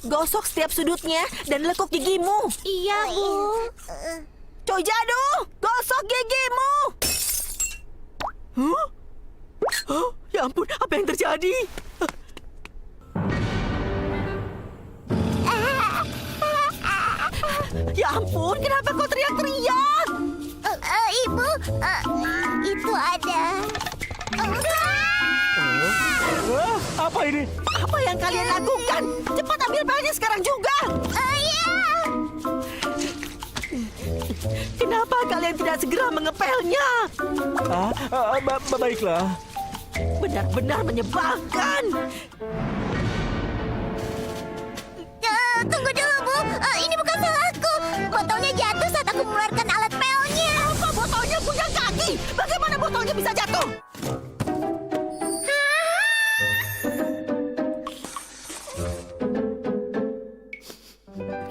Gosok setiap sudutnya dan lekuk gigimu. Iya, Bu. Coy Jadu, gosok gigimu. Huh? Huh? Ya ampun, apa yang terjadi? Ya ampun, kenapa kau teriak-teriak? Ibu, itu ada. Apa ini? Apa yang kalian lakukan? Cepat ambil pelnya sekarang juga. Iya. Kenapa kalian tidak segera mengepelnya? Baiklah. Benar-benar menyebalkan. Tunggu dulu, Bu. Ini bukan salahku. Botolnya jatuh saat aku mengeluarkan alat pelnya. Apa botolnya punya kaki? Bagaimana botolnya bisa jatuh?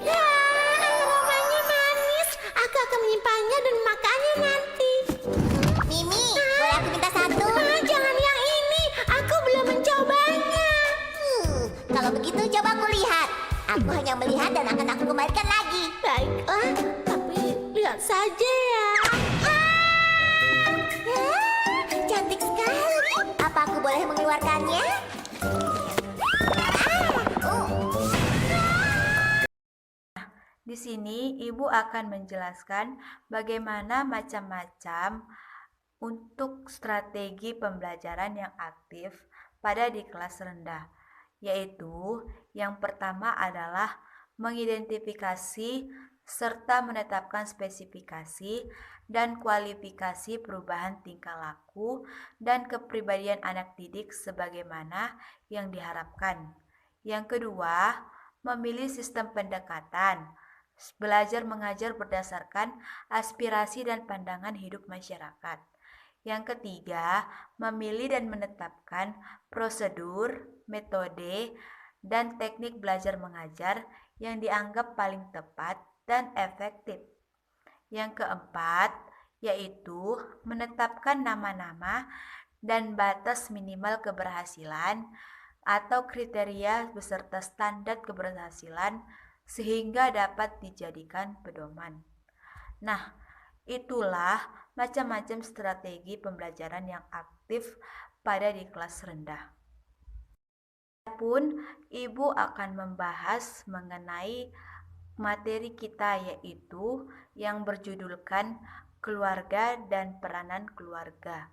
Aromanya manis. Aku akan menyimpannya dan makannya nanti. Mimi, boleh aku minta satu? Jangan yang ini. Aku belum mencobanya. Kalau begitu coba aku lihat. Aku hanya melihat dan akan aku kembalikan lagi. Baiklah, tapi lihat saja ya. Cantik sekali. Apa aku boleh mengeluarkannya? Di sini Ibu akan menjelaskan bagaimana macam-macam untuk strategi pembelajaran yang aktif pada di kelas rendah, yaitu yang pertama adalah mengidentifikasi serta menetapkan spesifikasi dan kualifikasi perubahan tingkah laku dan kepribadian anak didik sebagaimana yang diharapkan. Yang kedua, memilih sistem pendekatan. Belajar mengajar berdasarkan aspirasi dan pandangan hidup masyarakat. Yang ketiga, memilih dan menetapkan prosedur, metode, dan teknik belajar mengajar yang dianggap paling tepat dan efektif. Yang keempat, yaitu menetapkan nama-nama dan batas minimal keberhasilan atau kriteria beserta standar keberhasilan sehingga dapat dijadikan pedoman. Nah, itulah macam-macam strategi pembelajaran yang aktif pada di kelas rendah. Adapun Ibu akan membahas mengenai materi kita, yaitu yang berjudulkan keluarga dan peranan keluarga.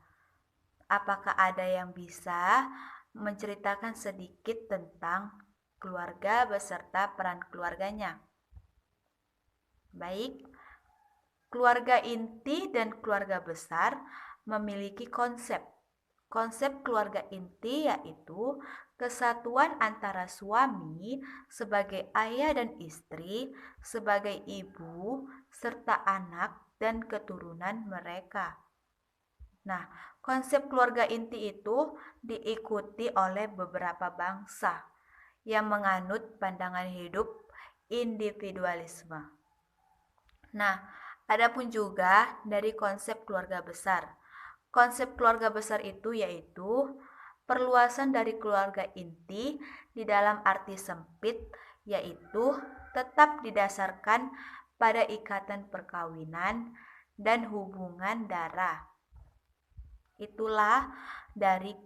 Apakah ada yang bisa menceritakan sedikit tentang keluarga beserta peran keluarganya? Baik, keluarga inti dan keluarga besar memiliki konsep. Konsep keluarga inti yaitu kesatuan antara suami sebagai ayah dan istri, sebagai ibu, serta anak dan keturunan mereka. Nah, konsep keluarga inti itu diikuti oleh beberapa bangsa yang menganut pandangan hidup individualisme. Nah, adapun juga dari konsep keluarga besar. Konsep keluarga besar itu yaitu perluasan dari keluarga inti di dalam arti sempit, yaitu tetap didasarkan pada ikatan perkawinan dan hubungan darah. Itulah dari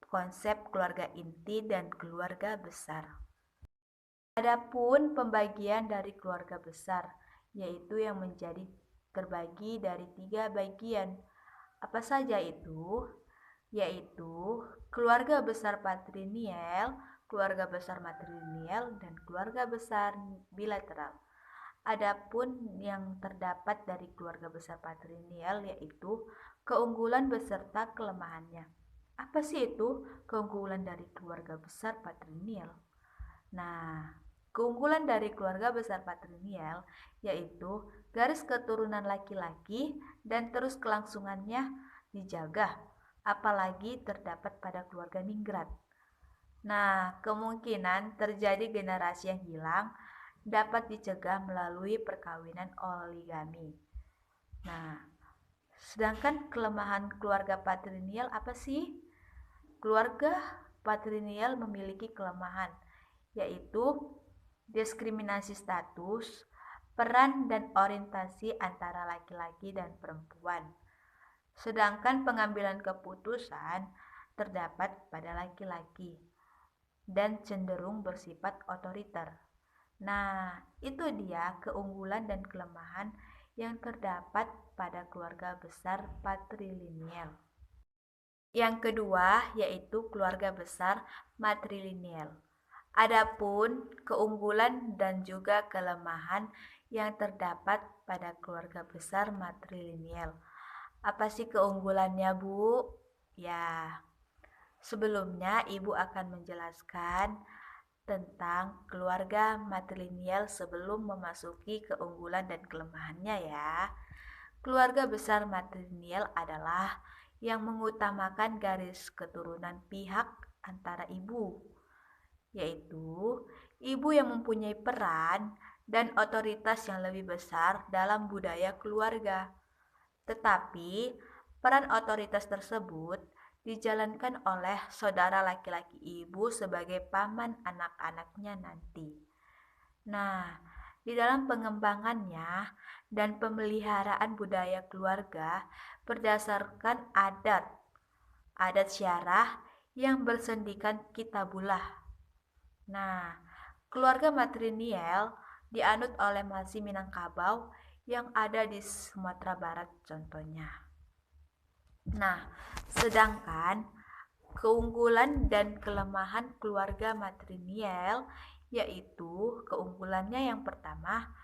konsep keluarga inti dan keluarga besar. Adapun pembagian dari keluarga besar, yaitu yang menjadi terbagi dari 3 bagian. Apa saja itu? Yaitu keluarga besar patrilineal, keluarga besar matrilineal, dan keluarga besar bilateral. Adapun yang terdapat dari keluarga besar patrilineal yaitu keunggulan beserta kelemahannya. Apa sih itu keunggulan dari keluarga besar patrilineal? Nah, keunggulan dari keluarga besar patrilineal yaitu garis keturunan laki-laki dan terus kelangsungannya dijaga, apalagi terdapat pada keluarga ningrat. Nah, kemungkinan terjadi generasi yang hilang dapat dicegah melalui perkawinan oligami. Nah, sedangkan kelemahan keluarga patrilineal apa sih? Keluarga patrilineal memiliki kelemahan, yaitu diskriminasi status, peran, dan orientasi antara laki-laki dan perempuan. Sedangkan pengambilan keputusan terdapat pada laki-laki dan cenderung bersifat otoriter. Nah, itu dia keunggulan dan kelemahan yang terdapat pada keluarga besar patrilineal. Yang kedua yaitu keluarga besar matrilineal. Adapun keunggulan dan juga kelemahan yang terdapat pada keluarga besar matrilineal. Apa sih keunggulannya, Bu? Ya, sebelumnya Ibu akan menjelaskan tentang keluarga matrilineal sebelum memasuki keunggulan dan kelemahannya ya. Keluarga besar matrilineal adalah yang mengutamakan garis keturunan pihak antara ibu, yaitu ibu yang mempunyai peran dan otoritas yang lebih besar dalam budaya keluarga. Tetapi peran otoritas tersebut dijalankan oleh saudara laki-laki ibu sebagai paman anak-anaknya nanti. Nah, di dalam pengembangannya dan pemeliharaan budaya keluarga berdasarkan adat syarah yang bersendikan kitabulah. Nah, keluarga matrilineal dianut oleh Masih Minangkabau yang ada di Sumatera Barat contohnya. Nah, sedangkan keunggulan dan kelemahan keluarga matrilineal yaitu keunggulannya yang pertama,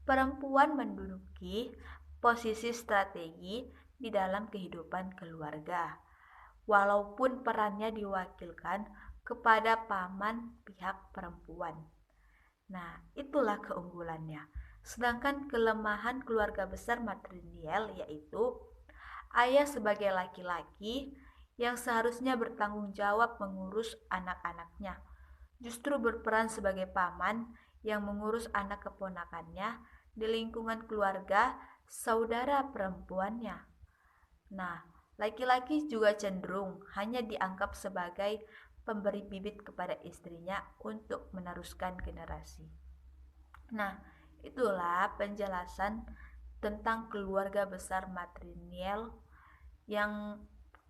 perempuan menduduki posisi strategi di dalam kehidupan keluarga, walaupun perannya diwakilkan kepada paman pihak perempuan. Nah, itulah keunggulannya. Sedangkan kelemahan keluarga besar matrilineal yaitu ayah sebagai laki-laki yang seharusnya bertanggung jawab mengurus anak-anaknya, justru berperan sebagai paman yang mengurus anak keponakannya di lingkungan keluarga saudara perempuannya. Nah, laki-laki juga cenderung hanya dianggap sebagai pemberi bibit kepada istrinya untuk meneruskan generasi. Nah, itulah penjelasan tentang keluarga besar matrilineal yang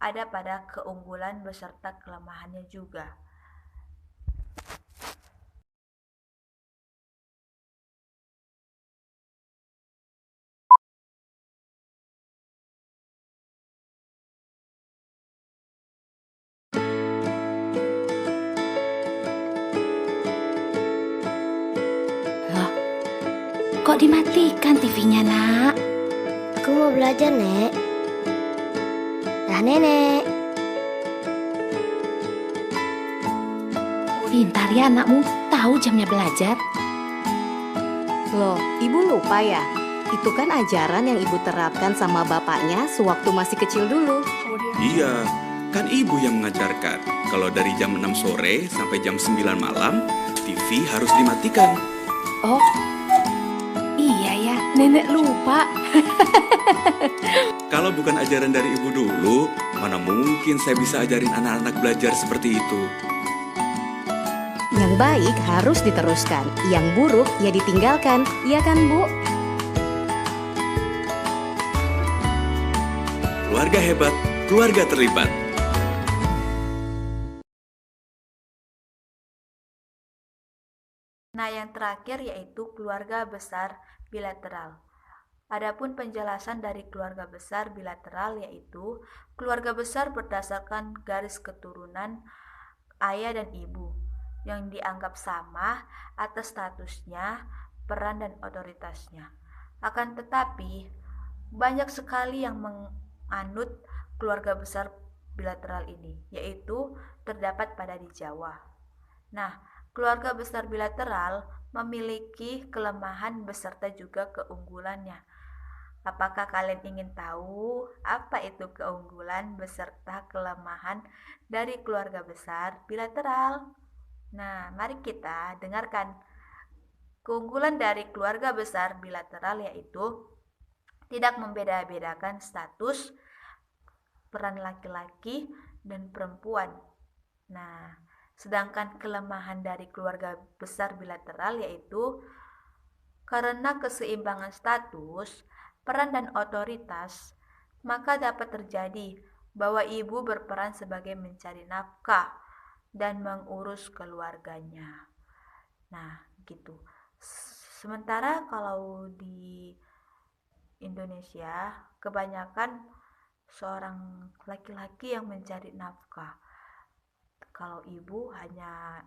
ada pada keunggulan beserta kelemahannya juga. Kok dimatikan TV-nya, Nak? Aku mau belajar, Nek. Dah, Nenek. Pintar ya anakmu, tahu jamnya belajar. Loh, Ibu lupa ya? Itu kan ajaran yang Ibu terapkan sama bapaknya sewaktu masih kecil dulu. Iya, kan Ibu yang mengajarkan kalau dari jam 6 sore sampai jam 9 malam, TV harus dimatikan. Oh, iya ya, Nenek lupa. Kalau bukan ajaran dari Ibu dulu, mana mungkin saya bisa ajarin anak-anak belajar seperti itu. Yang baik harus diteruskan, yang buruk ya ditinggalkan, iya kan Bu? Keluarga hebat, keluarga terlibat. Nah, yang terakhir yaitu keluarga besar bilateral. Adapun penjelasan dari keluarga besar bilateral yaitu keluarga besar berdasarkan garis keturunan ayah dan ibu yang dianggap sama atas statusnya, peran dan otoritasnya. Akan tetapi, banyak sekali yang menganut keluarga besar bilateral ini, yaitu terdapat pada di Jawa. Nah, keluarga besar bilateral memiliki kelemahan beserta juga keunggulannya. Apakah kalian ingin tahu apa itu keunggulan beserta kelemahan dari keluarga besar bilateral? Nah, mari kita dengarkan. Keunggulan dari keluarga besar bilateral yaitu tidak membeda-bedakan status, peran laki-laki dan perempuan. Nah, Sedangkan kelemahan dari keluarga besar bilateral yaitu karena keseimbangan status, peran dan otoritas, maka dapat terjadi bahwa ibu berperan sebagai mencari nafkah dan mengurus keluarganya. Nah, gitu. Sementara kalau di Indonesia, kebanyakan seorang laki-laki yang mencari nafkah. Kalau ibu hanya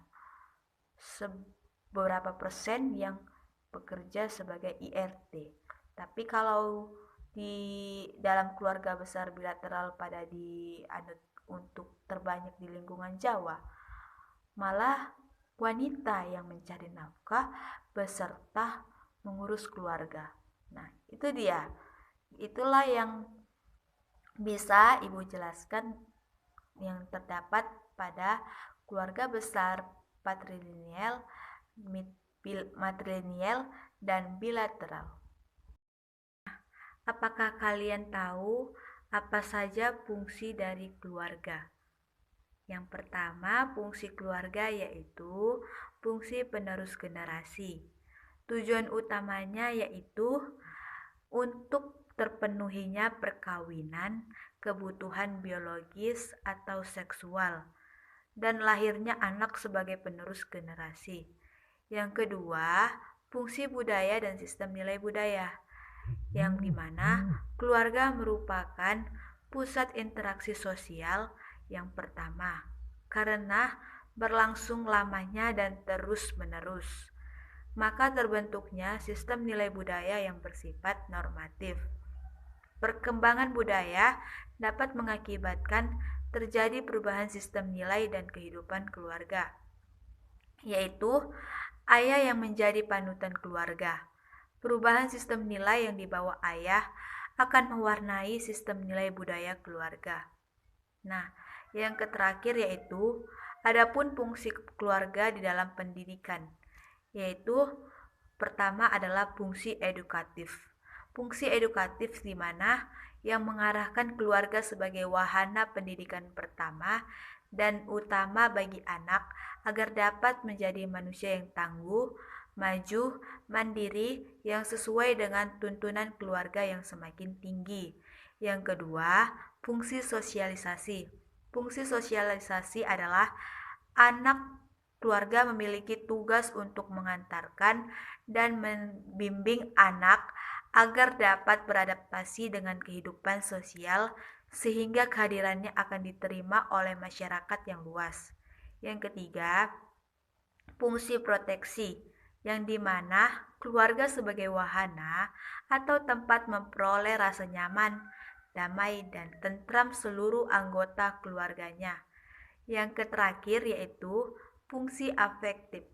beberapa persen yang bekerja sebagai IRT. Tapi kalau di dalam keluarga besar bilateral pada dianut untuk terbanyak di lingkungan Jawa, malah wanita yang mencari nafkah beserta mengurus keluarga. Nah, itu dia. Itulah yang bisa Ibu jelaskan yang terdapat pada keluarga besar patrilineal, matrilineal, dan bilateral. Apakah kalian tahu apa saja fungsi dari keluarga? Yang pertama, fungsi keluarga yaitu fungsi penerus generasi. Tujuan utamanya yaitu untuk terpenuhinya perkawinan, kebutuhan biologis atau seksual, dan lahirnya anak sebagai penerus generasi. Yang kedua, fungsi budaya dan sistem nilai budaya, yang dimana keluarga merupakan pusat interaksi sosial yang pertama, karena berlangsung lamanya dan terus-menerus. Maka terbentuknya sistem nilai budaya yang bersifat normatif. Perkembangan budaya dapat mengakibatkan terjadi perubahan sistem nilai dan kehidupan keluarga, yaitu ayah yang menjadi panutan keluarga. Perubahan sistem nilai yang dibawa ayah akan mewarnai sistem nilai budaya keluarga. Nah, yang terakhir yaitu adapun fungsi keluarga di dalam pendidikan, yaitu pertama adalah fungsi edukatif. Fungsi edukatif di mana yang mengarahkan keluarga sebagai wahana pendidikan pertama dan utama bagi anak agar dapat menjadi manusia yang tangguh, maju, mandiri yang sesuai dengan tuntunan keluarga yang semakin tinggi. Yang kedua, fungsi sosialisasi. Fungsi sosialisasi adalah anak keluarga memiliki tugas untuk mengantarkan dan membimbing anak agar dapat beradaptasi dengan kehidupan sosial sehingga kehadirannya akan diterima oleh masyarakat yang luas. Yang ketiga, fungsi proteksi, yang dimana keluarga sebagai wahana atau tempat memperoleh rasa nyaman, damai, dan tentram seluruh anggota keluarganya. Yang terakhir yaitu fungsi afektif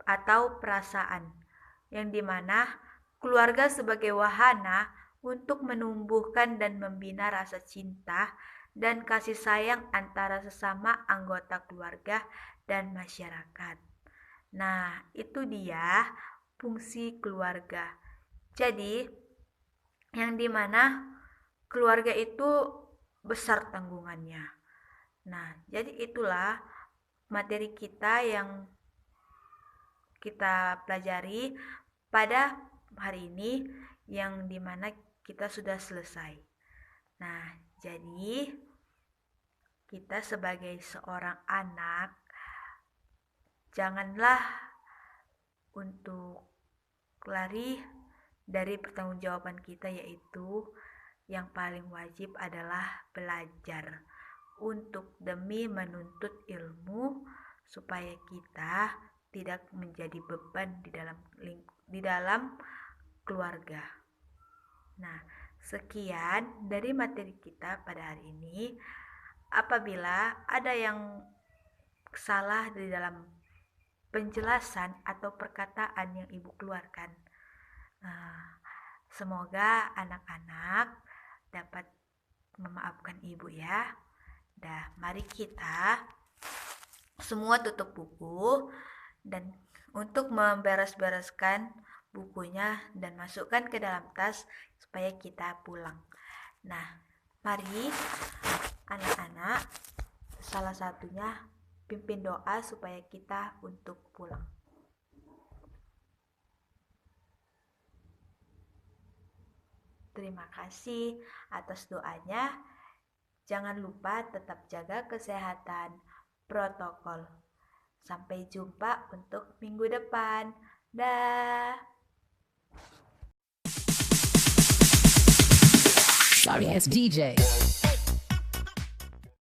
atau perasaan, yang dimana keluarga sebagai wahana untuk menumbuhkan dan membina rasa cinta dan kasih sayang antara sesama anggota keluarga dan masyarakat. Nah, itu dia fungsi keluarga. Jadi, yang dimana keluarga itu besar tanggungannya. Nah, jadi itulah materi kita yang kita pelajari pada hari ini, yang dimana kita sudah selesai. Nah, jadi kita sebagai seorang anak, janganlah untuk lari dari pertanggungjawaban kita, yaitu yang paling wajib adalah belajar untuk demi menuntut ilmu supaya kita tidak menjadi beban di dalam keluarga. Nah, sekian dari materi kita pada hari ini. Apabila ada yang salah di dalam penjelasan atau perkataan yang Ibu keluarkan, semoga anak-anak dapat memaafkan Ibu ya. Dah, mari kita semua tutup buku dan untuk memberes-bereskan bukunya dan masukkan ke dalam tas supaya kita pulang. Nah, mari anak-anak, salah satunya pimpin doa supaya kita untuk pulang. Terima kasih atas doanya. Jangan lupa tetap jaga kesehatan protokol. Sampai jumpa untuk minggu depan. Dah. Sorry, it's DJ.